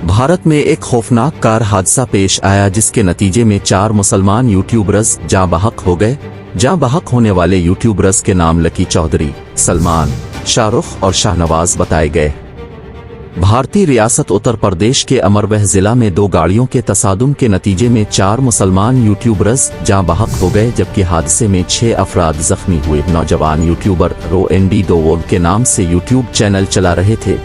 भारत में एक खौफनाक कार हादसा पेश आया जिसके नतीजे में 4 मुसलमान यूट्यूबर्स जाँ बहक हो गए। जाँ बहक होने वाले यूट्यूबर्स के नाम लकी चौधरी, सलमान, शाहरुख और शाहनवाज बताए गए। भारतीय रियासत उत्तर प्रदेश के अमरवह जिला में 2 गाड़ियों के तसादुम के नतीजे में 4 मुसलमान यूट्यूबर्स जाँ बहक हो गए, जबकि हादसे में 6 अफराद जख्मी हुए। नौजवान यूट्यूबर रो एंडी दोवोल के नाम से यूट्यूब चैनल चला रहे थे।